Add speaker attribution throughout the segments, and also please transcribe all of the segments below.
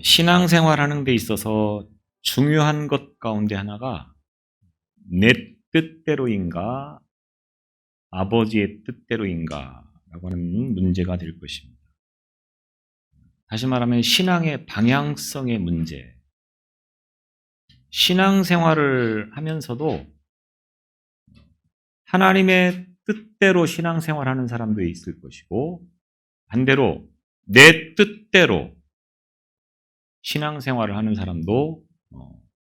Speaker 1: 신앙생활하는 데 있어서 중요한 것 가운데 하나가 내 뜻대로인가 아버지의 뜻대로인가 라고 하는 문제가 될 것입니다. 다시 말하면 신앙의 방향성의 문제. 신앙생활을 하면서도 하나님의 뜻대로 신앙생활하는 사람도 있을 것이고 반대로 내 뜻대로 신앙생활을 하는 사람도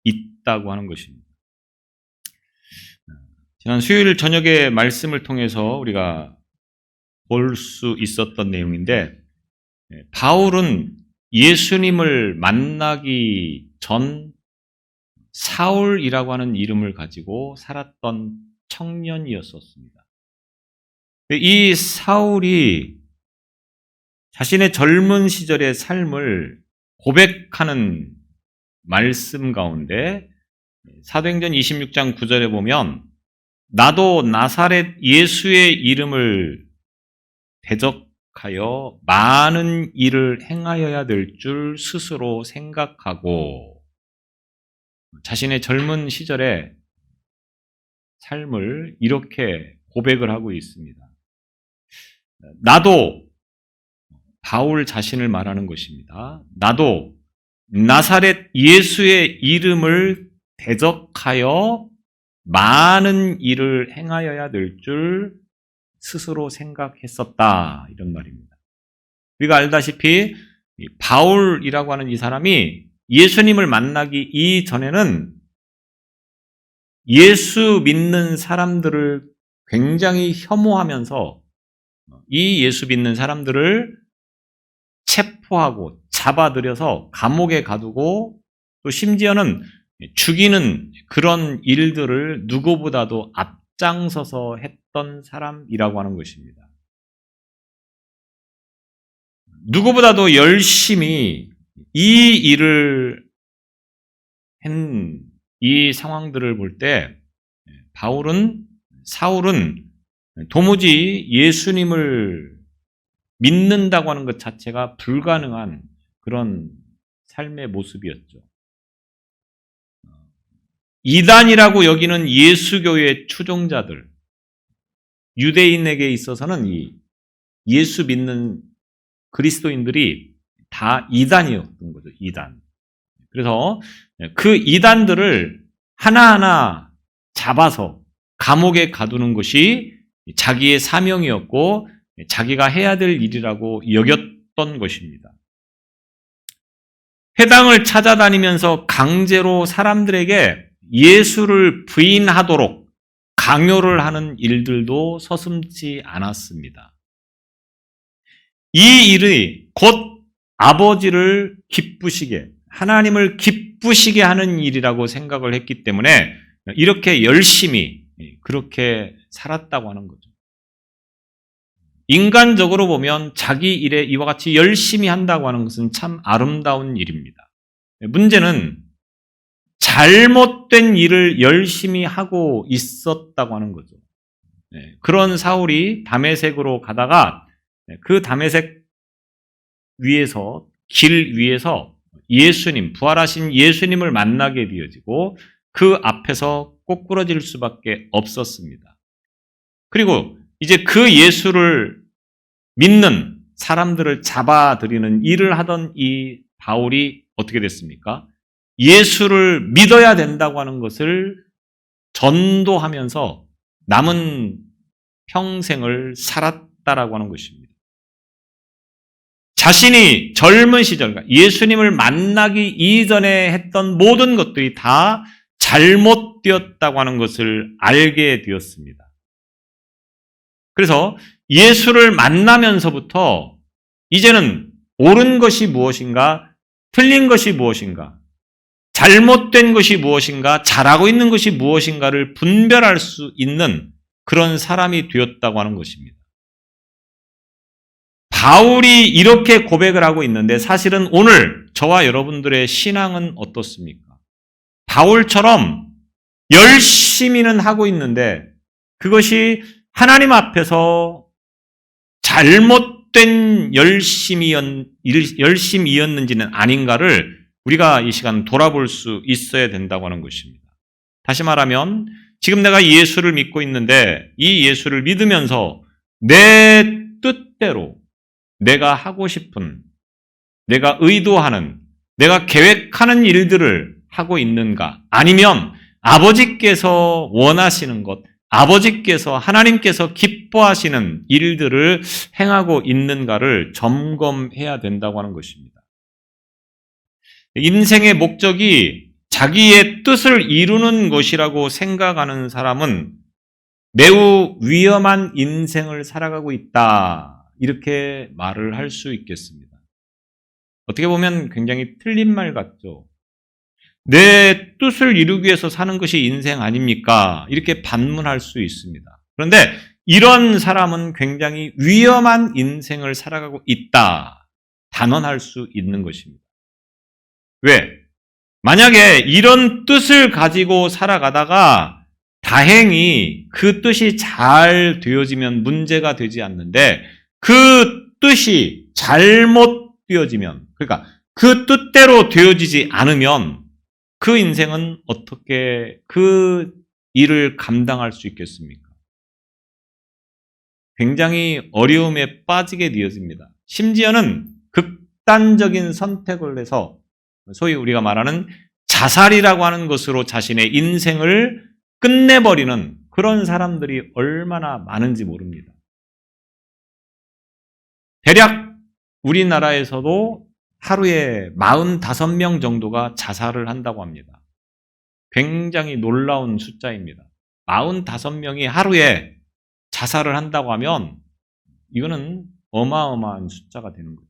Speaker 1: 있다고 하는 것입니다. 지난 수요일 저녁에 말씀을 통해서 우리가 볼 수 있었던 내용인데 바울은 예수님을 만나기 전 사울이라고 하는 이름을 가지고 살았던 청년이었었습니다. 이 사울이 자신의 젊은 시절의 삶을 고백하는 말씀 가운데 사도행전 26장 9절에 보면 나도 나사렛 예수의 이름을 대적하여 많은 일을 행하여야 될 줄 스스로 생각하고 자신의 젊은 시절의 삶을 이렇게 고백을 하고 있습니다. 나도 바울 자신을 말하는 것입니다. 나도 나사렛 예수의 이름을 대적하여 많은 일을 행하여야 될 줄 스스로 생각했었다. 이런 말입니다. 우리가 알다시피 바울이라고 하는 이 사람이 예수님을 만나기 이전에는 예수 믿는 사람들을 굉장히 혐오하면서 이 예수 믿는 사람들을 체포하고 잡아들여서 감옥에 가두고 또 심지어는 죽이는 그런 일들을 누구보다도 앞장서서 했던 사람이라고 하는 것입니다. 누구보다도 열심히 이 일을 한 이 상황들을 볼 때 사울은 도무지 예수님을 믿는다고 하는 것 자체가 불가능한 그런 삶의 모습이었죠. 이단이라고 여기는 예수교의 추종자들, 유대인에게 있어서는 이 예수 믿는 그리스도인들이 다 이단이었던 거죠. 이단. 그래서 그 이단들을 하나하나 잡아서 감옥에 가두는 것이 자기의 사명이었고 자기가 해야 될 일이라고 여겼던 것입니다. 회당을 찾아다니면서 강제로 사람들에게 예수를 부인하도록 강요를 하는 일들도 서슴지 않았습니다. 이 일이 곧 아버지를 기쁘시게, 하나님을 기쁘시게 하는 일이라고 생각을 했기 때문에 이렇게 열심히 그렇게 살았다고 하는 거죠. 인간적으로 보면 자기 일에 이와 같이 열심히 한다고 하는 것은 참 아름다운 일입니다. 문제는 잘못된 일을 열심히 하고 있었다고 하는 거죠. 그런 사울이 다메섹으로 가다가 그 다메섹 위에서 길 위에서 예수님, 부활하신 예수님을 만나게 되어지고 그 앞에서 꼬꾸러질 수밖에 없었습니다. 그리고 이제 그 예수를 믿는 사람들을 잡아들이는 일을 하던 이 바울이 어떻게 됐습니까? 예수를 믿어야 된다고 하는 것을 전도하면서 남은 평생을 살았다라고 하는 것입니다. 자신이 젊은 시절, 예수님을 만나기 이전에 했던 모든 것들이 다 잘못되었다고 하는 것을 알게 되었습니다. 그래서 예수를 만나면서부터 이제는 옳은 것이 무엇인가, 틀린 것이 무엇인가, 잘못된 것이 무엇인가, 잘하고 있는 것이 무엇인가를 분별할 수 있는 그런 사람이 되었다고 하는 것입니다. 바울이 이렇게 고백을 하고 있는데 사실은 오늘 저와 여러분들의 신앙은 어떻습니까? 바울처럼 열심히는 하고 있는데 그것이 하나님 앞에서 헛된 열심이었는지는 아닌가를 우리가 이 시간 돌아볼 수 있어야 된다고 하는 것입니다. 다시 말하면 지금 내가 예수를 믿고 있는데 이 예수를 믿으면서 내 뜻대로 내가 하고 싶은, 내가 의도하는, 내가 계획하는 일들을 하고 있는가? 아니면 아버지께서 원하시는 것, 아버지께서 하나님께서 기뻐하시는 일들을 행하고 있는가를 점검해야 된다고 하는 것입니다. 인생의 목적이 자기의 뜻을 이루는 것이라고 생각하는 사람은 매우 위험한 인생을 살아가고 있다. 이렇게 말을 할 수 있겠습니다. 어떻게 보면 굉장히 틀린 말 같죠. 내 뜻을 이루기 위해서 사는 것이 인생 아닙니까? 이렇게 반문할 수 있습니다. 그런데 이런 사람은 굉장히 위험한 인생을 살아가고 있다. 단언할 수 있는 것입니다. 왜? 만약에 이런 뜻을 가지고 살아가다가 다행히 그 뜻이 잘 되어지면 문제가 되지 않는데 그 뜻이 잘못 되어지면, 그러니까 그 뜻대로 되어지지 않으면 그 인생은 어떻게 그 일을 감당할 수 있겠습니까? 굉장히 어려움에 빠지게 되어집니다. 심지어는 극단적인 선택을 해서 소위 우리가 말하는 자살이라고 하는 것으로 자신의 인생을 끝내버리는 그런 사람들이 얼마나 많은지 모릅니다. 대략 우리나라에서도 하루에 45명 정도가 자살을 한다고 합니다. 굉장히 놀라운 숫자입니다. 45명이 하루에 자살을 한다고 하면 이거는 어마어마한 숫자가 되는 거죠.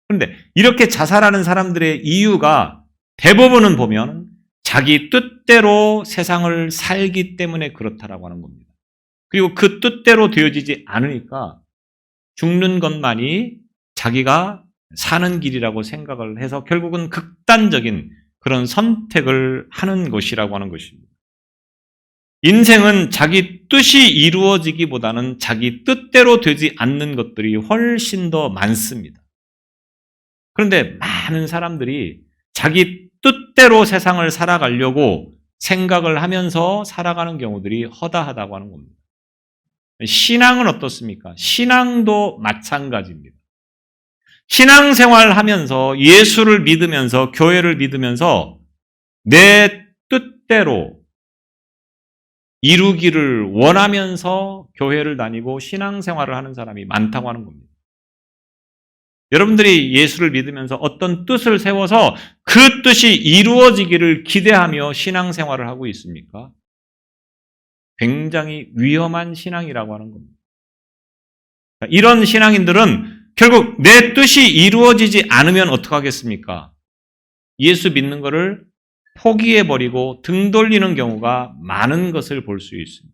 Speaker 1: 그런데 이렇게 자살하는 사람들의 이유가 대부분은 보면 자기 뜻대로 세상을 살기 때문에 그렇다라고 하는 겁니다. 그리고 그 뜻대로 되어지지 않으니까 죽는 것만이 자기가 사는 길이라고 생각을 해서 결국은 극단적인 그런 선택을 하는 것이라고 하는 것입니다. 인생은 자기 뜻이 이루어지기보다는 자기 뜻대로 되지 않는 것들이 훨씬 더 많습니다. 그런데 많은 사람들이 자기 뜻대로 세상을 살아가려고 생각을 하면서 살아가는 경우들이 허다하다고 하는 겁니다. 신앙은 어떻습니까? 신앙도 마찬가지입니다. 신앙생활 하면서 예수를 믿으면서 교회를 믿으면서 내 뜻대로 이루기를 원하면서 교회를 다니고 신앙생활을 하는 사람이 많다고 하는 겁니다. 여러분들이 예수를 믿으면서 어떤 뜻을 세워서 그 뜻이 이루어지기를 기대하며 신앙생활을 하고 있습니까? 굉장히 위험한 신앙이라고 하는 겁니다. 이런 신앙인들은 결국 내 뜻이 이루어지지 않으면 어떡하겠습니까? 예수 믿는 것을 포기해버리고 등 돌리는 경우가 많은 것을 볼 수 있습니다.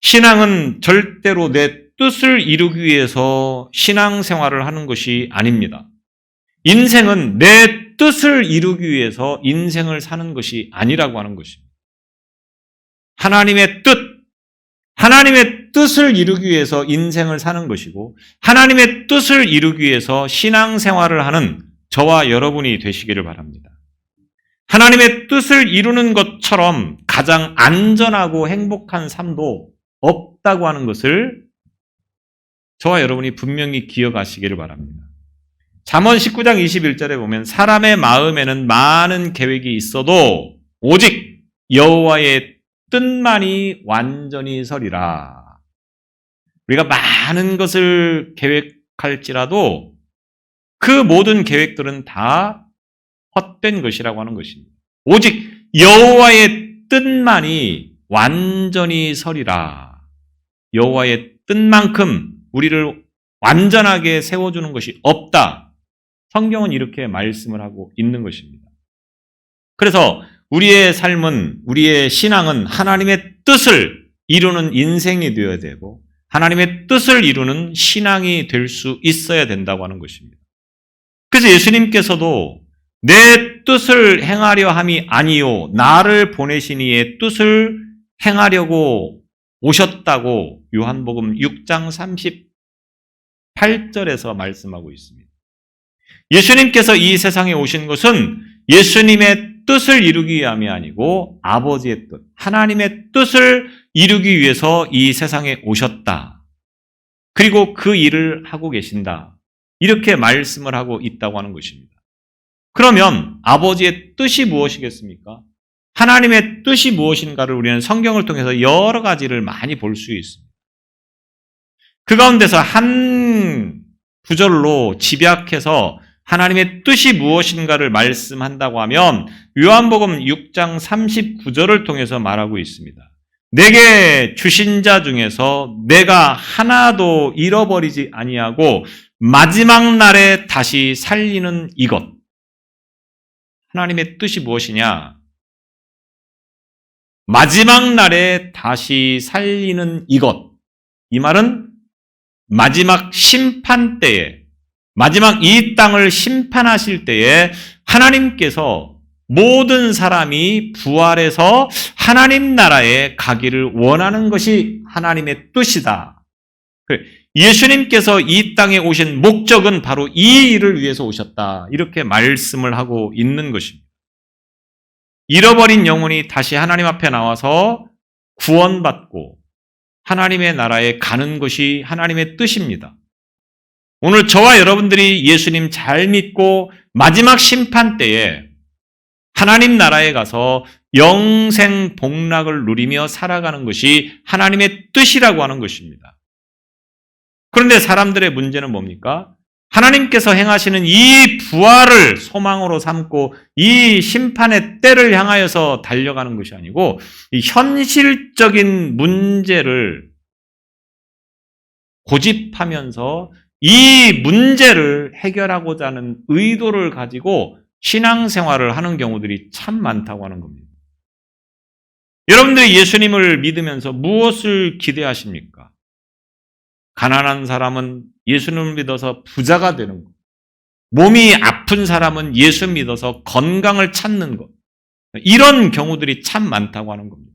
Speaker 1: 신앙은 절대로 내 뜻을 이루기 위해서 신앙생활을 하는 것이 아닙니다. 인생은 내 뜻을 이루기 위해서 인생을 사는 것이 아니라고 하는 것입니다. 하나님의 뜻을 이루기 위해서 인생을 사는 것이고 하나님의 뜻을 이루기 위해서 신앙생활을 하는 저와 여러분이 되시기를 바랍니다. 하나님의 뜻을 이루는 것처럼 가장 안전하고 행복한 삶도 없다고 하는 것을 저와 여러분이 분명히 기억하시기를 바랍니다. 잠언 19장 21절에 보면 사람의 마음에는 많은 계획이 있어도 오직 여호와의 뜻만이 완전히 서리라. 우리가 많은 것을 계획할지라도 그 모든 계획들은 다 헛된 것이라고 하는 것입니다. 오직 여호와의 뜻만이 완전히 서리라. 여호와의 뜻만큼 우리를 완전하게 세워주는 것이 없다. 성경은 이렇게 말씀을 하고 있는 것입니다. 그래서 우리의 삶은, 우리의 신앙은 하나님의 뜻을 이루는 인생이 되어야 되고 하나님의 뜻을 이루는 신앙이 될 수 있어야 된다고 하는 것입니다. 그래서 예수님께서도 내 뜻을 행하려 함이 아니요 나를 보내신 이의 뜻을 행하려고 오셨다고 요한복음 6장 38절에서 말씀하고 있습니다. 예수님께서 이 세상에 오신 것은 예수님의 뜻을 이루기 위함이 아니고 아버지의 뜻, 하나님의 뜻을 이루기 위해서 이 세상에 오셨다. 그리고 그 일을 하고 계신다. 이렇게 말씀을 하고 있다고 하는 것입니다. 그러면 아버지의 뜻이 무엇이겠습니까? 하나님의 뜻이 무엇인가를 우리는 성경을 통해서 여러 가지를 많이 볼 수 있습니다. 그 가운데서 한 구절로 집약해서 하나님의 뜻이 무엇인가를 말씀한다고 하면 요한복음 6장 39절을 통해서 말하고 있습니다. 내게 주신 자 중에서 내가 하나도 잃어버리지 아니하고 마지막 날에 다시 살리는 이것. 하나님의 뜻이 무엇이냐? 마지막 날에 다시 살리는 이것. 이 말은 마지막 심판 때에, 마지막 이 땅을 심판하실 때에 하나님께서 모든 사람이 부활해서 하나님 나라에 가기를 원하는 것이 하나님의 뜻이다. 예수님께서 이 땅에 오신 목적은 바로 이 일을 위해서 오셨다. 이렇게 말씀을 하고 있는 것입니다. 잃어버린 영혼이 다시 하나님 앞에 나와서 구원받고 하나님의 나라에 가는 것이 하나님의 뜻입니다. 오늘 저와 여러분들이 예수님 잘 믿고 마지막 심판 때에 하나님 나라에 가서 영생 복락을 누리며 살아가는 것이 하나님의 뜻이라고 하는 것입니다. 그런데 사람들의 문제는 뭡니까? 하나님께서 행하시는 이 부활을 소망으로 삼고 이 심판의 때를 향하여서 달려가는 것이 아니고 이 현실적인 문제를 고집하면서 이 문제를 해결하고자 하는 의도를 가지고 신앙생활을 하는 경우들이 참 많다고 하는 겁니다. 여러분들이 예수님을 믿으면서 무엇을 기대하십니까? 가난한 사람은 예수님을 믿어서 부자가 되는 것. 몸이 아픈 사람은 예수 믿어서 건강을 찾는 것. 이런 경우들이 참 많다고 하는 겁니다.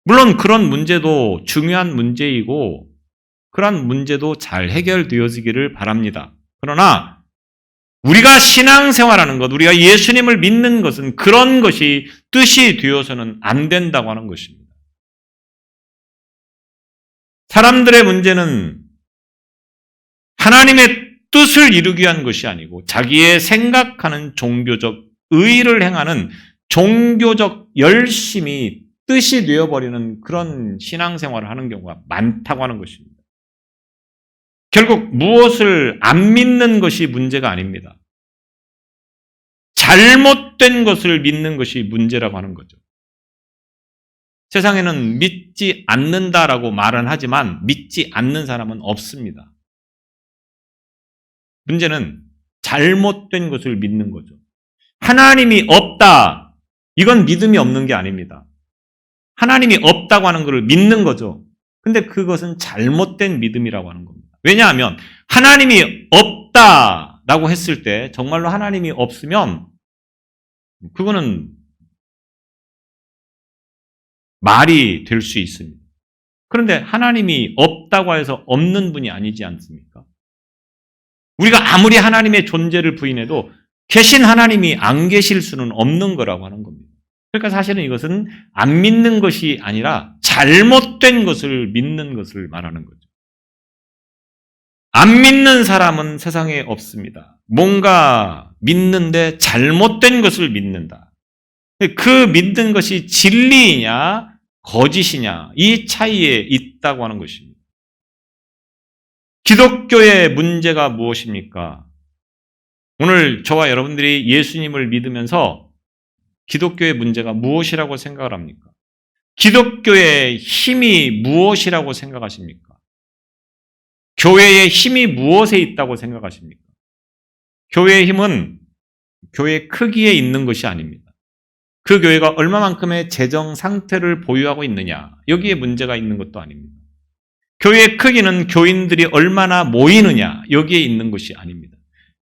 Speaker 1: 물론 그런 문제도 중요한 문제이고 그런 문제도 잘 해결되어지기를 바랍니다. 그러나 우리가 신앙생활하는 것, 우리가 예수님을 믿는 것은 그런 것이 뜻이 되어서는 안 된다고 하는 것입니다. 사람들의 문제는 하나님의 뜻을 이루기 위한 것이 아니고 자기의 생각하는 종교적 의의를 행하는 종교적 열심이 뜻이 되어버리는 그런 신앙생활을 하는 경우가 많다고 하는 것입니다. 결국 무엇을 안 믿는 것이 문제가 아닙니다. 잘못된 것을 믿는 것이 문제라고 하는 거죠. 세상에는 믿지 않는다라고 말은 하지만 믿지 않는 사람은 없습니다. 문제는 잘못된 것을 믿는 거죠. 하나님이 없다. 이건 믿음이 없는 게 아닙니다. 하나님이 없다고 하는 것을 믿는 거죠. 근데 그것은 잘못된 믿음이라고 하는 겁니다. 왜냐하면 하나님이 없다라고 했을 때 정말로 하나님이 없으면 그거는 말이 될 수 있습니다. 그런데 하나님이 없다고 해서 없는 분이 아니지 않습니까? 우리가 아무리 하나님의 존재를 부인해도 계신 하나님이 안 계실 수는 없는 거라고 하는 겁니다. 그러니까 사실은 이것은 안 믿는 것이 아니라 잘못된 것을 믿는 것을 말하는 거죠. 안 믿는 사람은 세상에 없습니다. 뭔가 믿는데 잘못된 것을 믿는다. 그 믿는 것이 진리이냐 거짓이냐 이 차이에 있다고 하는 것입니다. 기독교의 문제가 무엇입니까? 오늘 저와 여러분들이 예수님을 믿으면서 기독교의 문제가 무엇이라고 생각을 합니까? 기독교의 힘이 무엇이라고 생각하십니까? 교회의 힘이 무엇에 있다고 생각하십니까? 교회의 힘은 교회 크기에 있는 것이 아닙니다. 그 교회가 얼마만큼의 재정 상태를 보유하고 있느냐, 여기에 문제가 있는 것도 아닙니다. 교회의 크기는 교인들이 얼마나 모이느냐, 여기에 있는 것이 아닙니다.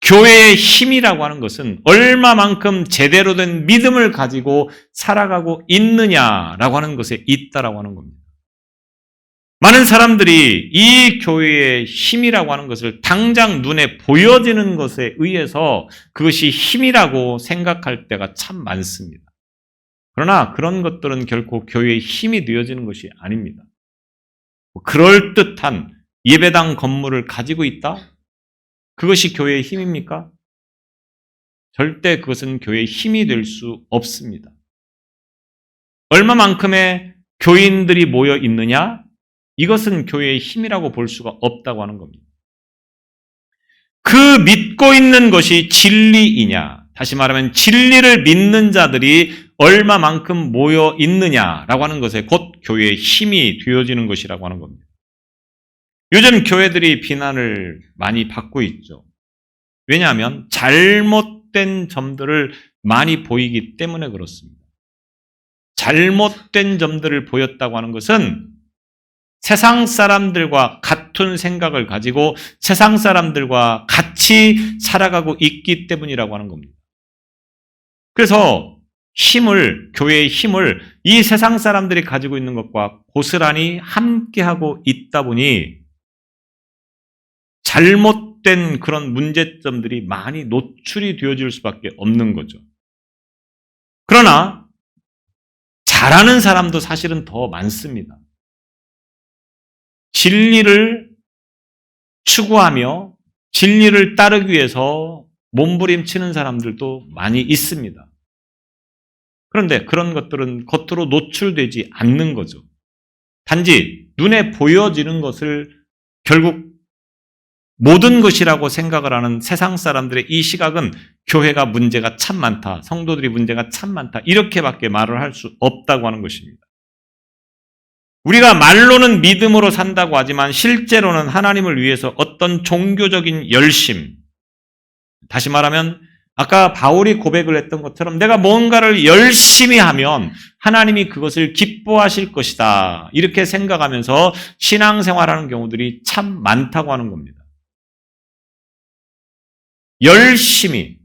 Speaker 1: 교회의 힘이라고 하는 것은 얼마만큼 제대로 된 믿음을 가지고 살아가고 있느냐라고 하는 것에 있다라고 하는 겁니다. 많은 사람들이 이 교회의 힘이라고 하는 것을 당장 눈에 보여지는 것에 의해서 그것이 힘이라고 생각할 때가 참 많습니다. 그러나 그런 것들은 결코 교회의 힘이 되어지는 것이 아닙니다. 그럴듯한 예배당 건물을 가지고 있다? 그것이 교회의 힘입니까? 절대 그것은 교회의 힘이 될 수 없습니다. 얼마만큼의 교인들이 모여 있느냐? 이것은 교회의 힘이라고 볼 수가 없다고 하는 겁니다. 그 믿고 있는 것이 진리이냐? 다시 말하면 진리를 믿는 자들이 얼마만큼 모여 있느냐라고 하는 것에 곧 교회의 힘이 되어지는 것이라고 하는 겁니다. 요즘 교회들이 비난을 많이 받고 있죠. 왜냐하면 잘못된 점들을 많이 보이기 때문에 그렇습니다. 잘못된 점들을 보였다고 하는 것은 세상 사람들과 같은 생각을 가지고 세상 사람들과 같이 살아가고 있기 때문이라고 하는 겁니다. 그래서 교회의 힘을 이 세상 사람들이 가지고 있는 것과 고스란히 함께하고 있다 보니 잘못된 그런 문제점들이 많이 노출이 되어질 수밖에 없는 거죠. 그러나 잘하는 사람도 사실은 더 많습니다. 진리를 추구하며 진리를 따르기 위해서 몸부림치는 사람들도 많이 있습니다. 그런데 그런 것들은 겉으로 노출되지 않는 거죠. 단지 눈에 보여지는 것을 결국 모든 것이라고 생각을 하는 세상 사람들의 이 시각은 교회가 문제가 참 많다, 성도들이 문제가 참 많다, 이렇게밖에 말을 할 수 없다고 하는 것입니다. 우리가 말로는 믿음으로 산다고 하지만 실제로는 하나님을 위해서 어떤 종교적인 열심, 다시 말하면 아까 바울이 고백을 했던 것처럼 내가 뭔가를 열심히 하면 하나님이 그것을 기뻐하실 것이다, 이렇게 생각하면서 신앙생활하는 경우들이 참 많다고 하는 겁니다. 열심히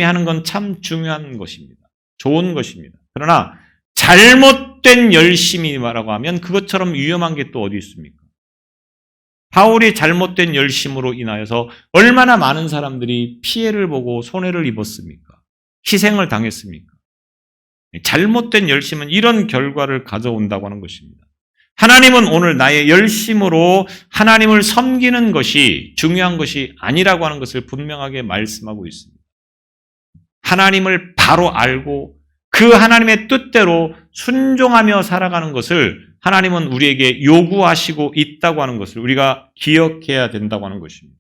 Speaker 1: 하는 건 참 중요한 것입니다. 좋은 것입니다. 그러나 잘못된 열심이라고 하면 그것처럼 위험한 게 또 어디 있습니까? 바울이 잘못된 열심으로 인하여서 얼마나 많은 사람들이 피해를 보고 손해를 입었습니까? 희생을 당했습니까? 잘못된 열심은 이런 결과를 가져온다고 하는 것입니다. 하나님은 오늘 나의 열심으로 하나님을 섬기는 것이 중요한 것이 아니라고 하는 것을 분명하게 말씀하고 있습니다. 하나님을 바로 알고 그 하나님의 뜻대로 순종하며 살아가는 것을 하나님은 우리에게 요구하시고 있다고 하는 것을 우리가 기억해야 된다고 하는 것입니다.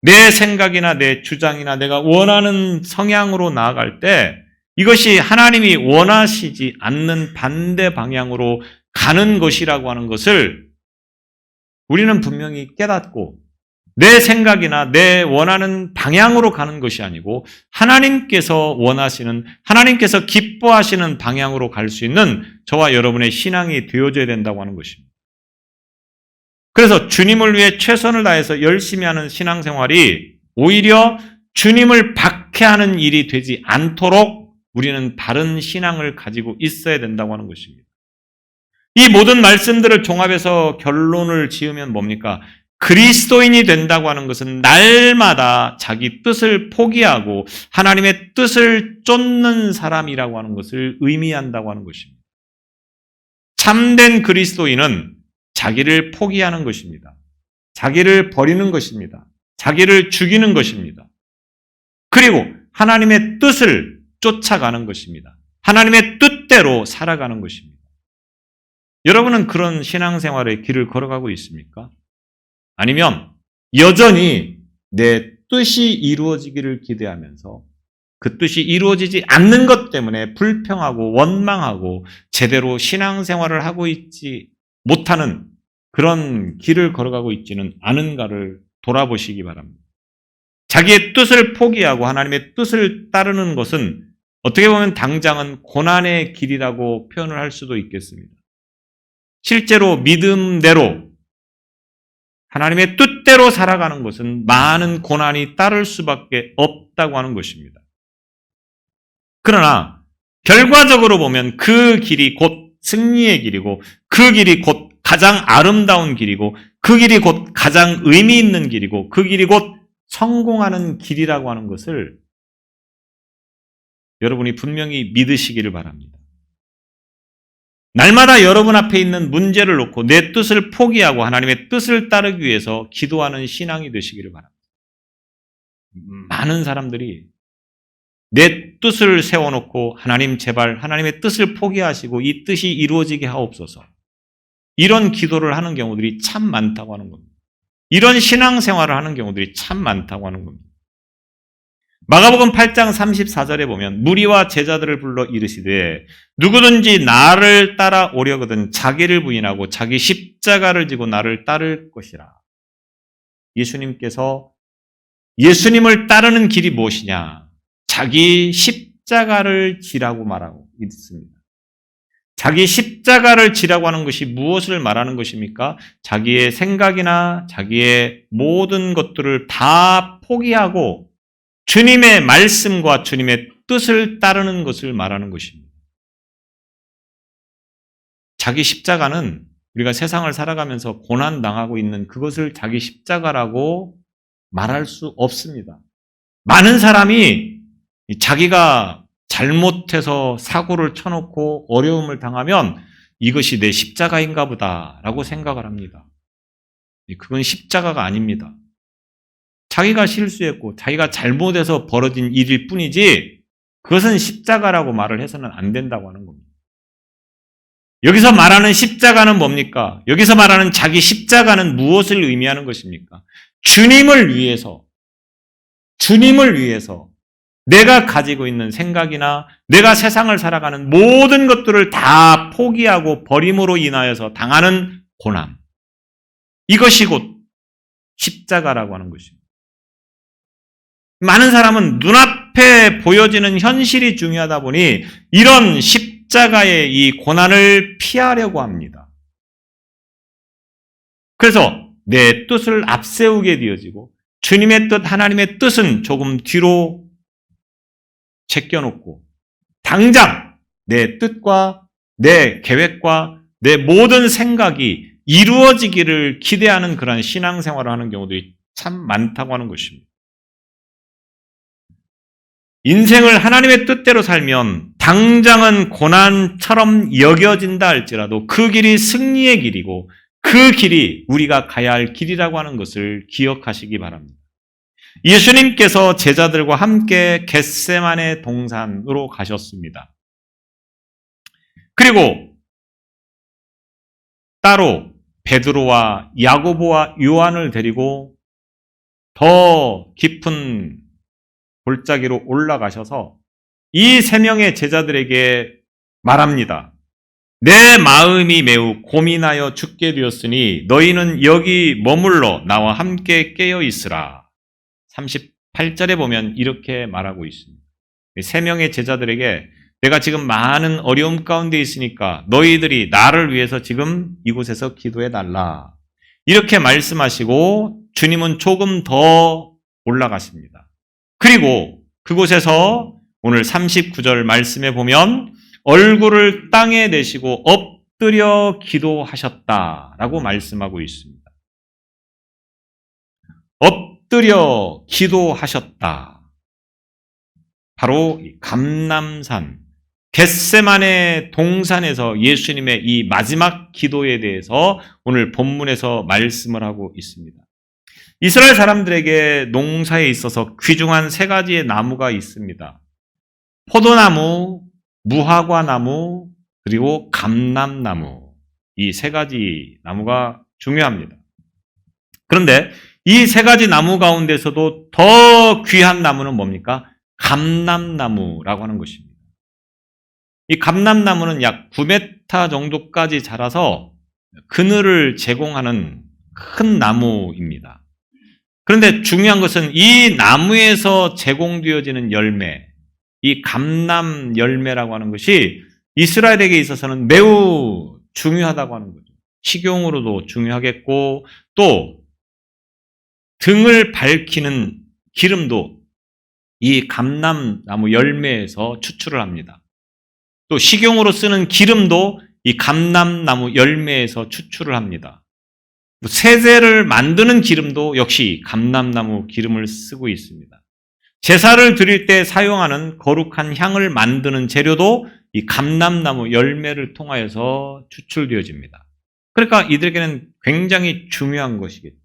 Speaker 1: 내 생각이나 내 주장이나 내가 원하는 성향으로 나아갈 때 이것이 하나님이 원하시지 않는 반대 방향으로 가는 것이라고 하는 것을 우리는 분명히 깨닫고 내 생각이나 내 원하는 방향으로 가는 것이 아니고 하나님께서 원하시는, 하나님께서 기뻐하시는 방향으로 갈 수 있는 저와 여러분의 신앙이 되어져야 된다고 하는 것입니다. 그래서 주님을 위해 최선을 다해서 열심히 하는 신앙생활이 오히려 주님을 박해하는 일이 되지 않도록 우리는 바른 신앙을 가지고 있어야 된다고 하는 것입니다. 이 모든 말씀들을 종합해서 결론을 지으면 뭡니까? 그리스도인이 된다고 하는 것은 날마다 자기 뜻을 포기하고 하나님의 뜻을 쫓는 사람이라고 하는 것을 의미한다고 하는 것입니다. 참된 그리스도인은 자기를 포기하는 것입니다. 자기를 버리는 것입니다. 자기를 죽이는 것입니다. 그리고 하나님의 뜻을 쫓아가는 것입니다. 하나님의 뜻대로 살아가는 것입니다. 여러분은 그런 신앙생활의 길을 걸어가고 있습니까? 아니면 여전히 내 뜻이 이루어지기를 기대하면서 그 뜻이 이루어지지 않는 것 때문에 불평하고 원망하고 제대로 신앙생활을 하고 있지 못하는 그런 길을 걸어가고 있지는 않은가를 돌아보시기 바랍니다. 자기의 뜻을 포기하고 하나님의 뜻을 따르는 것은 어떻게 보면 당장은 고난의 길이라고 표현을 할 수도 있겠습니다. 실제로 믿음대로 하나님의 뜻대로 살아가는 것은 많은 고난이 따를 수밖에 없다고 하는 것입니다. 그러나 결과적으로 보면 그 길이 곧 승리의 길이고 그 길이 곧 가장 아름다운 길이고 그 길이 곧 가장 의미 있는 길이고 그 길이 곧 성공하는 길이라고 하는 것을 여러분이 분명히 믿으시기를 바랍니다. 날마다 여러분 앞에 있는 문제를 놓고 내 뜻을 포기하고 하나님의 뜻을 따르기 위해서 기도하는 신앙이 되시기를 바랍니다. 많은 사람들이 내 뜻을 세워놓고 하나님 제발 하나님의 뜻을 포기하시고 이 뜻이 이루어지게 하옵소서. 이런 기도를 하는 경우들이 참 많다고 하는 겁니다. 이런 신앙생활을 하는 경우들이 참 많다고 하는 겁니다. 마가복음 8장 34절에 보면 무리와 제자들을 불러 이르시되 누구든지 나를 따라오려거든 자기를 부인하고 자기 십자가를 지고 나를 따를 것이라. 예수님께서 예수님을 따르는 길이 무엇이냐? 자기 십자가를 지라고 말하고 있습니다. 자기 십자가를 지라고 하는 것이 무엇을 말하는 것입니까? 자기의 생각이나 자기의 모든 것들을 다 포기하고 주님의 말씀과 주님의 뜻을 따르는 것을 말하는 것입니다. 자기 십자가는 우리가 세상을 살아가면서 고난당하고 있는 그것을 자기 십자가라고 말할 수 없습니다. 많은 사람이 자기가 잘못해서 사고를 쳐놓고 어려움을 당하면 이것이 내 십자가인가 보다라고 생각을 합니다. 그건 십자가가 아닙니다. 자기가 실수했고 자기가 잘못해서 벌어진 일일 뿐이지 그것은 십자가라고 말을 해서는 안 된다고 하는 겁니다. 여기서 말하는 십자가는 뭡니까? 여기서 말하는 자기 십자가는 무엇을 의미하는 것입니까? 주님을 위해서 내가 가지고 있는 생각이나 내가 세상을 살아가는 모든 것들을 다 포기하고 버림으로 인하여서 당하는 고난. 이것이 곧 십자가라고 하는 것입니다. 많은 사람은 눈앞에 보여지는 현실이 중요하다 보니 이런 십자가의 이 고난을 피하려고 합니다. 그래서 내 뜻을 앞세우게 되어지고 주님의 뜻, 하나님의 뜻은 조금 뒤로 제껴놓고 당장 내 뜻과 내 계획과 내 모든 생각이 이루어지기를 기대하는 그런 신앙생활을 하는 경우들이 참 많다고 하는 것입니다. 인생을 하나님의 뜻대로 살면 당장은 고난처럼 여겨진다 할지라도 그 길이 승리의 길이고 그 길이 우리가 가야 할 길이라고 하는 것을 기억하시기 바랍니다. 예수님께서 제자들과 함께 겟세마네 동산으로 가셨습니다. 그리고 따로 베드로와 야고보와 요한을 데리고 더 깊은 골짜기로 올라가셔서 이 세 명의 제자들에게 말합니다. 내 마음이 매우 고민하여 죽게 되었으니 너희는 여기 머물러 나와 함께 깨어 있으라. 38절에 보면 이렇게 말하고 있습니다. 세 명의 제자들에게 내가 지금 많은 어려움 가운데 있으니까 너희들이 나를 위해서 지금 이곳에서 기도해 달라. 이렇게 말씀하시고 주님은 조금 더 올라가십니다. 그리고 그곳에서 오늘 39절 말씀에 보면 얼굴을 땅에 내시고 엎드려 기도하셨다라고 말씀하고 있습니다. 엎드려 기도하셨다. 바로 감람산, 겟세마네 동산에서 예수님의 이 마지막 기도에 대해서 오늘 본문에서 말씀을 하고 있습니다. 이스라엘 사람들에게 농사에 있어서 귀중한 세 가지의 나무가 있습니다. 포도나무, 무화과나무, 그리고 감람나무. 이 세 가지 나무가 중요합니다. 그런데 이 세 가지 나무 가운데서도 더 귀한 나무는 뭡니까? 감람나무라고 하는 것입니다. 이 감람나무는 약 9m 정도까지 자라서 그늘을 제공하는 큰 나무입니다. 그런데 중요한 것은 이 나무에서 제공되어지는 열매, 이 감람 열매라고 하는 것이 이스라엘에게 있어서는 매우 중요하다고 하는 거죠. 식용으로도 중요하겠고 또 등을 밝히는 기름도 이 감람나무 열매에서 추출을 합니다. 또 식용으로 쓰는 기름도 이 감람나무 열매에서 추출을 합니다. 세제를 만드는 기름도 역시 감람나무 기름을 쓰고 있습니다. 제사를 드릴 때 사용하는 거룩한 향을 만드는 재료도 이 감람나무 열매를 통하여서 추출되어집니다. 그러니까 이들에게는 굉장히 중요한 것이겠죠.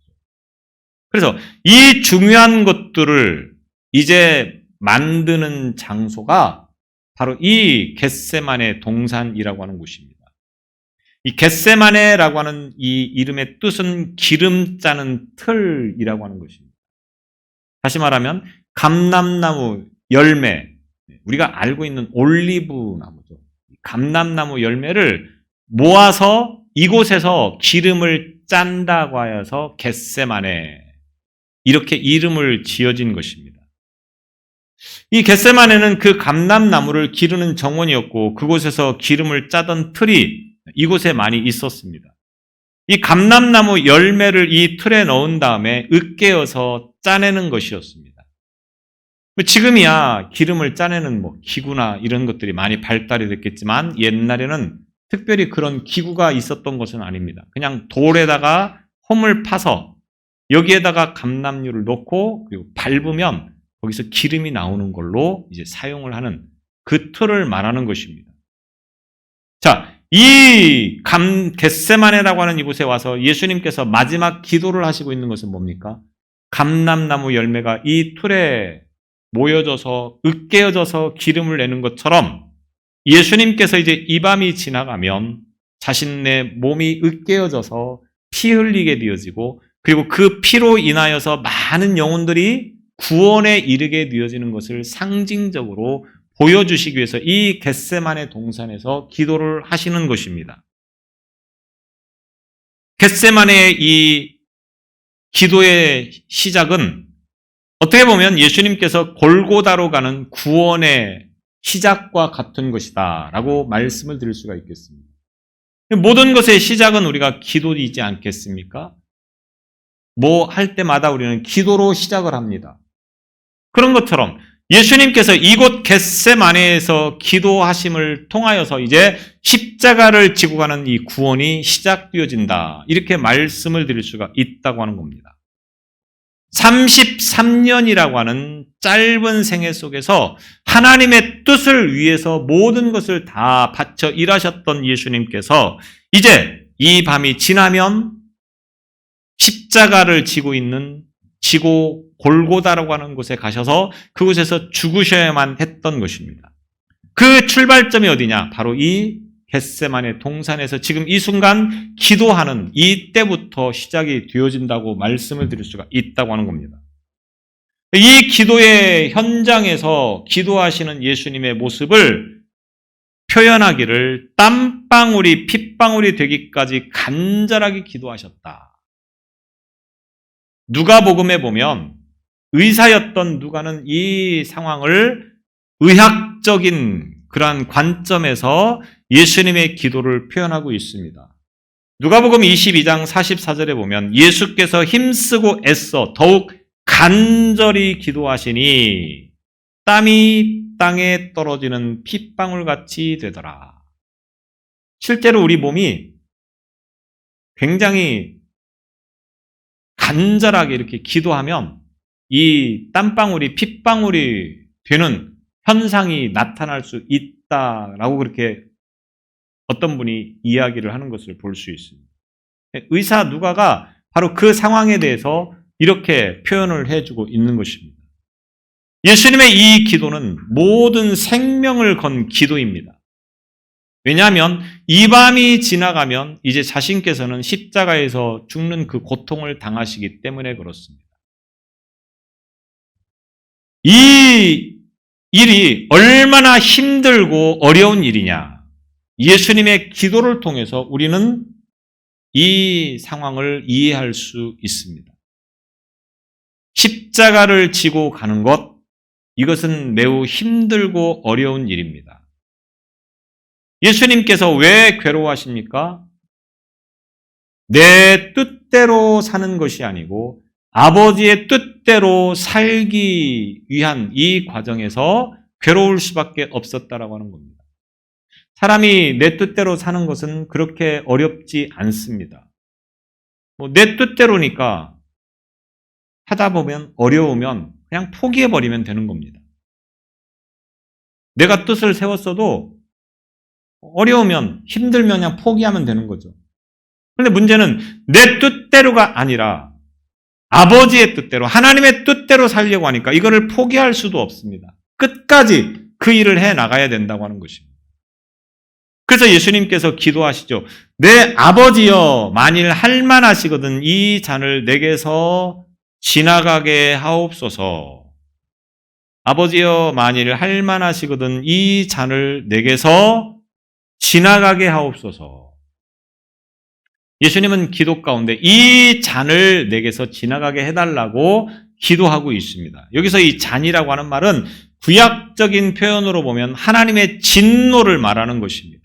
Speaker 1: 그래서 이 중요한 것들을 이제 만드는 장소가 바로 이 겟세마네 동산이라고 하는 곳입니다. 이 겟세마네라고 하는 이 이름의 뜻은 기름 짜는 틀이라고 하는 것입니다. 다시 말하면 감람나무 열매, 우리가 알고 있는 올리브 나무죠. 감람나무 열매를 모아서 이곳에서 기름을 짠다고 하여서 겟세마네, 이렇게 이름을 지어진 것입니다. 이 겟세마네는 그 감람나무를 기르는 정원이었고 그곳에서 기름을 짜던 틀이 이곳에 많이 있었습니다. 이 감람나무 열매를 이 틀에 넣은 다음에 으깨어서 짜내는 것이었습니다. 지금이야 기름을 짜내는 기구나 이런 것들이 많이 발달이 됐겠지만 옛날에는 특별히 그런 기구가 있었던 것은 아닙니다. 그냥 돌에다가 홈을 파서 여기에다가 감람류를 넣고 그리고 밟으면 거기서 기름이 나오는 걸로 이제 사용을 하는 그 틀을 말하는 것입니다. 자, 이 겟세마네라고 하는 이곳에 와서 예수님께서 마지막 기도를 하시고 있는 것은 뭡니까? 감람나무 열매가 이 틀에 모여져서 으깨어져서 기름을 내는 것처럼 예수님께서 이제 이 밤이 지나가면 자신의 몸이 으깨어져서 피 흘리게 되어지고 그리고 그 피로 인하여서 많은 영혼들이 구원에 이르게 되어지는 것을 상징적으로 보여주시기 위해서 이 겟세마네 동산에서 기도를 하시는 것입니다. 겟세마네의 이 기도의 시작은 어떻게 보면 예수님께서 골고다로 가는 구원의 시작과 같은 것이다 라고 말씀을 드릴 수가 있겠습니다. 모든 것의 시작은 우리가 기도이지 않겠습니까? 뭐 할 때마다 우리는 기도로 시작을 합니다. 그런 것처럼 예수님께서 이곳 겟세마네에서 기도하심을 통하여서 이제 십자가를 지고 가는 이 구원이 시작되어진다, 이렇게 말씀을 드릴 수가 있다고 하는 겁니다. 33년이라고 하는 짧은 생애 속에서 하나님의 뜻을 위해서 모든 것을 다 바쳐 일하셨던 예수님께서 이제 이 밤이 지나면 십자가를 지고 골고다라고 하는 곳에 가셔서 그곳에서 죽으셔야만 했던 것입니다. 그 출발점이 어디냐? 바로 이 겟세마네 동산에서 지금 이 순간 기도하는 이때부터 시작이 되어진다고 말씀을 드릴 수가 있다고 하는 겁니다. 이 기도의 현장에서 기도하시는 예수님의 모습을 표현하기를 땀방울이 핏방울이 되기까지 간절하게 기도하셨다. 누가복음에 보면 의사였던 누가는 이 상황을 의학적인 그러한 관점에서 예수님의 기도를 표현하고 있습니다. 누가복음 22장 44절에 보면 예수께서 힘쓰고 애써 더욱 간절히 기도하시니 땀이 땅에 떨어지는 핏방울같이 되더라. 실제로 우리 몸이 굉장히 간절하게 이렇게 기도하면 이 땀방울이 핏방울이 되는 현상이 나타날 수 있다라고 그렇게 어떤 분이 이야기를 하는 것을 볼 수 있습니다. 의사 누가가 바로 그 상황에 대해서 이렇게 표현을 해주고 있는 것입니다. 예수님의 이 기도는 모든 생명을 건 기도입니다. 왜냐하면 이 밤이 지나가면 이제 자신께서는 십자가에서 죽는 그 고통을 당하시기 때문에 그렇습니다. 이 일이 얼마나 힘들고 어려운 일이냐. 예수님의 기도를 통해서 우리는 이 상황을 이해할 수 있습니다. 십자가를 지고 가는 것, 이것은 매우 힘들고 어려운 일입니다. 예수님께서 왜 괴로워하십니까? 내 뜻대로 사는 것이 아니고 아버지의 뜻대로 살기 위한 이 과정에서 괴로울 수밖에 없었다라고 하는 겁니다. 사람이 내 뜻대로 사는 것은 그렇게 어렵지 않습니다. 내 뜻대로니까 하다 보면 어려우면 그냥 포기해버리면 되는 겁니다. 내가 뜻을 세웠어도 어려우면 힘들면 그냥 포기하면 되는 거죠. 그런데 문제는 내 뜻대로가 아니라 아버지의 뜻대로, 하나님의 뜻대로 살려고 하니까 이거를 포기할 수도 없습니다. 끝까지 그 일을 해 나가야 된다고 하는 것입니다. 그래서 예수님께서 기도하시죠. 내 아버지여, 만일 할만하시거든 이 잔을 내게서 지나가게 하옵소서. 아버지여, 만일 할만하시거든 이 잔을 내게서 지나가게 하옵소서. 예수님은 기도 가운데 이 잔을 내게서 지나가게 해달라고 기도하고 있습니다. 여기서 이 잔이라고 하는 말은 구약적인 표현으로 보면 하나님의 진노를 말하는 것입니다.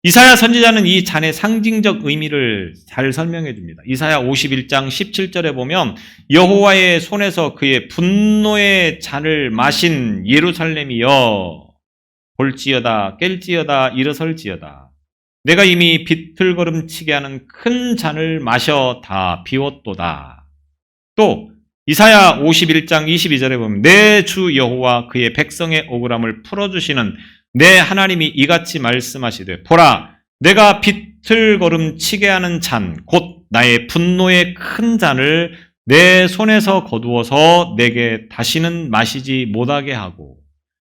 Speaker 1: 이사야 선지자는 이 잔의 상징적 의미를 잘 설명해 줍니다. 이사야 51장 17절에 보면 여호와의 손에서 그의 분노의 잔을 마신 예루살렘이여, 볼지어다 깰지어다 일어설지어다. 내가 이미 비틀거름치게 하는 큰 잔을 마셔 다 비웠도다. 또 이사야 51장 22절에 보면 내 주 여호와 그의 백성의 억울함을 풀어주시는 내 하나님이 이같이 말씀하시되, 보라, 내가 비틀거름치게 하는 잔, 곧 나의 분노의 큰 잔을 내 손에서 거두어서 내게 다시는 마시지 못하게 하고,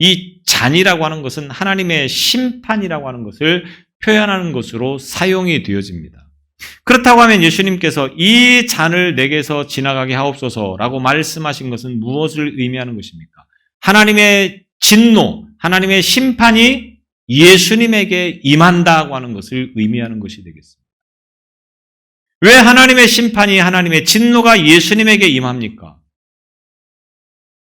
Speaker 1: 이 잔이라고 하는 것은 하나님의 심판이라고 하는 것을 표현하는 것으로 사용이 되어집니다. 그렇다고 하면 예수님께서 이 잔을 내게서 지나가게 하옵소서라고 말씀하신 것은 무엇을 의미하는 것입니까? 하나님의 진노, 하나님의 심판이 예수님에게 임한다고 하는 것을 의미하는 것이 되겠습니다. 왜 하나님의 심판이, 하나님의 진노가 예수님에게 임합니까?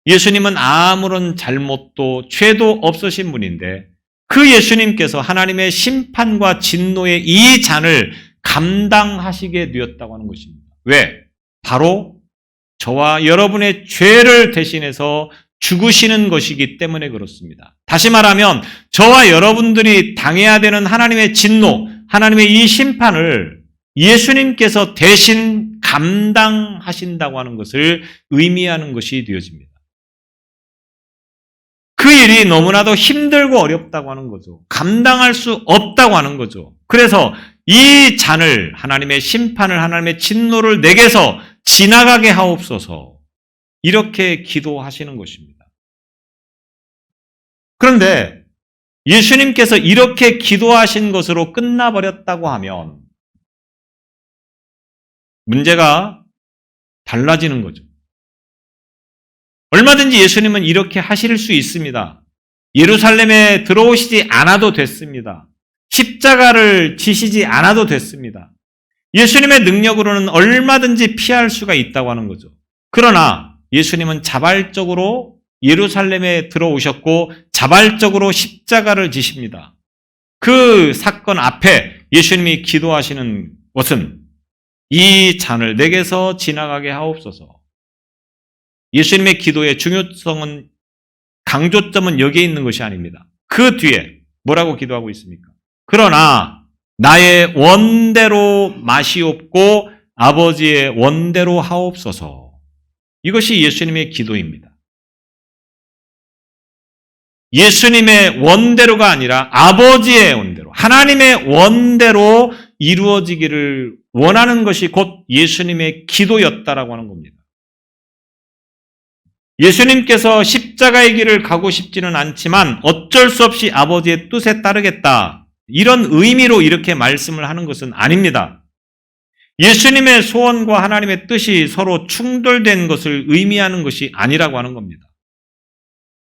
Speaker 1: 예수님은 아무런 잘못도 죄도 없으신 분인데 그 예수님께서 하나님의 심판과 진노의 이 잔을 감당하시게 되었다고 하는 것입니다. 왜? 바로 저와 여러분의 죄를 대신해서 죽으시는 것이기 때문에 그렇습니다. 다시 말하면 저와 여러분들이 당해야 되는 하나님의 진노, 하나님의 이 심판을 예수님께서 대신 감당하신다고 하는 것을 의미하는 것이 되어집니다. 그 일이 너무나도 힘들고 어렵다고 하는 거죠. 감당할 수 없다고 하는 거죠. 그래서 이 잔을, 하나님의 심판을, 하나님의 진노를 내게서 지나가게 하옵소서, 이렇게 기도하시는 것입니다. 그런데 예수님께서 이렇게 기도하신 것으로 끝나버렸다고 하면 문제가 달라지는 거죠. 얼마든지 예수님은 이렇게 하실 수 있습니다. 예루살렘에 들어오시지 않아도 됐습니다. 십자가를 지시지 않아도 됐습니다. 예수님의 능력으로는 얼마든지 피할 수가 있다고 하는 거죠. 그러나 예수님은 자발적으로 예루살렘에 들어오셨고 자발적으로 십자가를 지십니다. 그 사건 앞에 예수님이 기도하시는 것은 이 잔을 내게서 지나가게 하옵소서. 예수님의 기도의 중요성은, 강조점은 여기에 있는 것이 아닙니다. 그 뒤에 뭐라고 기도하고 있습니까? 그러나 나의 원대로 마시옵고 아버지의 원대로 하옵소서. 이것이 예수님의 기도입니다. 예수님의 원대로가 아니라 아버지의 원대로, 하나님의 원대로 이루어지기를 원하는 것이 곧 예수님의 기도였다라고 하는 겁니다. 예수님께서 십자가의 길을 가고 싶지는 않지만 어쩔 수 없이 아버지의 뜻에 따르겠다, 이런 의미로 이렇게 말씀을 하는 것은 아닙니다. 예수님의 소원과 하나님의 뜻이 서로 충돌된 것을 의미하는 것이 아니라고 하는 겁니다.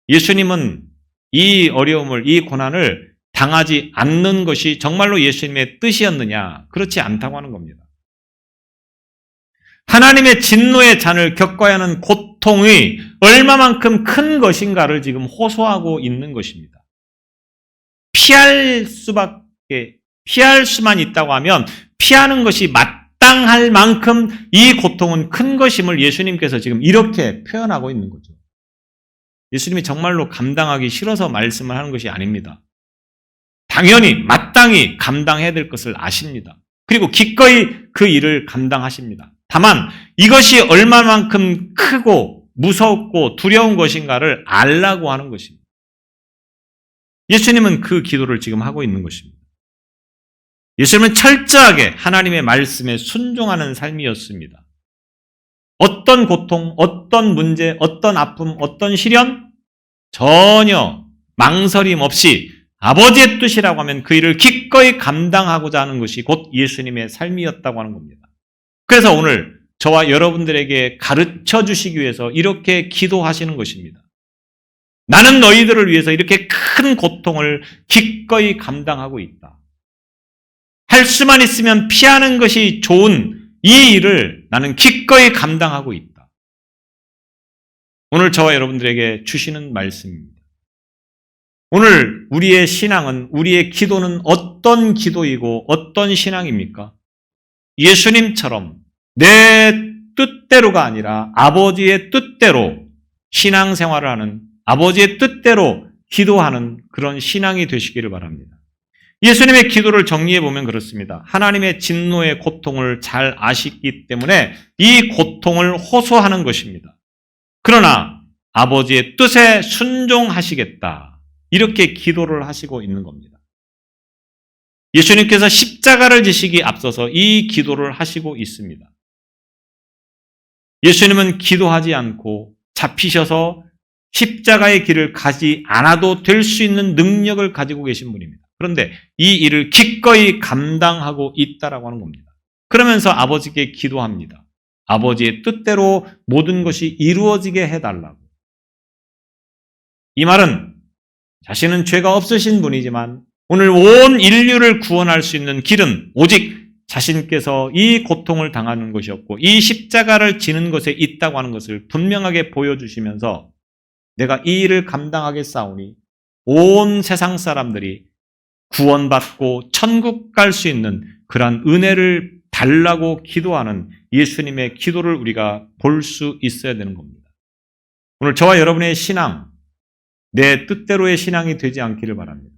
Speaker 1: 예수님은 이 어려움을, 이 고난을 당하지 않는 것이 정말로 예수님의 뜻이었느냐? 그렇지 않다고 하는 겁니다. 하나님의 진노의 잔을 겪어야 하는 고통이 얼마만큼 큰 것인가를 지금 호소하고 있는 것입니다. 피할 수만 있다고 하면 피하는 것이 마땅할 만큼 이 고통은 큰 것임을 예수님께서 지금 이렇게 표현하고 있는 거죠. 예수님이 정말로 감당하기 싫어서 말씀을 하는 것이 아닙니다. 당연히 마땅히 감당해야 될 것을 아십니다. 그리고 기꺼이 그 일을 감당하십니다. 다만 이것이 얼마만큼 크고 무섭고 두려운 것인가를 알라고 하는 것입니다. 예수님은 그 기도를 지금 하고 있는 것입니다. 예수님은 철저하게 하나님의 말씀에 순종하는 삶이었습니다. 어떤 고통, 어떤 문제, 어떤 아픔, 어떤 시련 전혀 망설임 없이 아버지의 뜻이라고 하면 그 일을 기꺼이 감당하고자 하는 것이 곧 예수님의 삶이었다고 하는 겁니다. 그래서 오늘 저와 여러분들에게 가르쳐 주시기 위해서 이렇게 기도하시는 것입니다. 나는 너희들을 위해서 이렇게 큰 고통을 기꺼이 감당하고 있다. 할 수만 있으면 피하는 것이 좋은 이 일을 나는 기꺼이 감당하고 있다. 오늘 저와 여러분들에게 주시는 말씀입니다. 오늘 우리의 신앙은, 우리의 기도는 어떤 기도이고 어떤 신앙입니까? 예수님처럼 내 뜻대로가 아니라 아버지의 뜻대로 신앙생활을 하는, 아버지의 뜻대로 기도하는 그런 신앙이 되시기를 바랍니다. 예수님의 기도를 정리해 보면 그렇습니다. 하나님의 진노의 고통을 잘 아시기 때문에 이 고통을 호소하는 것입니다. 그러나 아버지의 뜻에 순종하시겠다. 이렇게 기도를 하시고 있는 겁니다. 예수님께서 십자가를 지시기 앞서서 이 기도를 하시고 있습니다. 예수님은 기도하지 않고 잡히셔서 십자가의 길을 가지 않아도 될 수 있는 능력을 가지고 계신 분입니다. 그런데 이 일을 기꺼이 감당하고 있다라고 하는 겁니다. 그러면서 아버지께 기도합니다. 아버지의 뜻대로 모든 것이 이루어지게 해달라고. 이 말은 자신은 죄가 없으신 분이지만 오늘 온 인류를 구원할 수 있는 길은 오직 자신께서 이 고통을 당하는 것이었고 이 십자가를 지는 것에 있다고 하는 것을 분명하게 보여주시면서 내가 이 일을 감당하겠사오니 온 세상 사람들이 구원받고 천국 갈 수 있는 그러한 은혜를 달라고 기도하는 예수님의 기도를 우리가 볼 수 있어야 되는 겁니다. 오늘 저와 여러분의 신앙, 내 뜻대로의 신앙이 되지 않기를 바랍니다.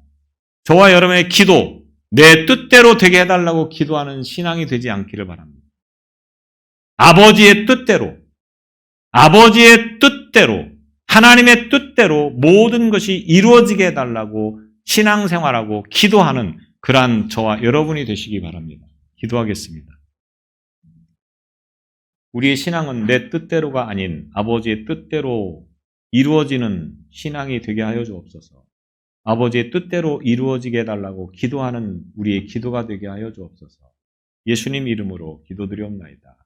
Speaker 1: 저와 여러분의 기도, 내 뜻대로 되게 해달라고 기도하는 신앙이 되지 않기를 바랍니다. 아버지의 뜻대로, 하나님의 뜻대로 모든 것이 이루어지게 해달라고 신앙생활하고 기도하는 그러한 저와 여러분이 되시기 바랍니다. 기도하겠습니다. 우리의 신앙은 내 뜻대로가 아닌 아버지의 뜻대로 이루어지는 신앙이 되게 하여 주옵소서. 아버지의 뜻대로 이루어지게 해달라고 기도하는 우리의 기도가 되게 하여 주옵소서. 예수님 이름으로 기도드리옵나이다.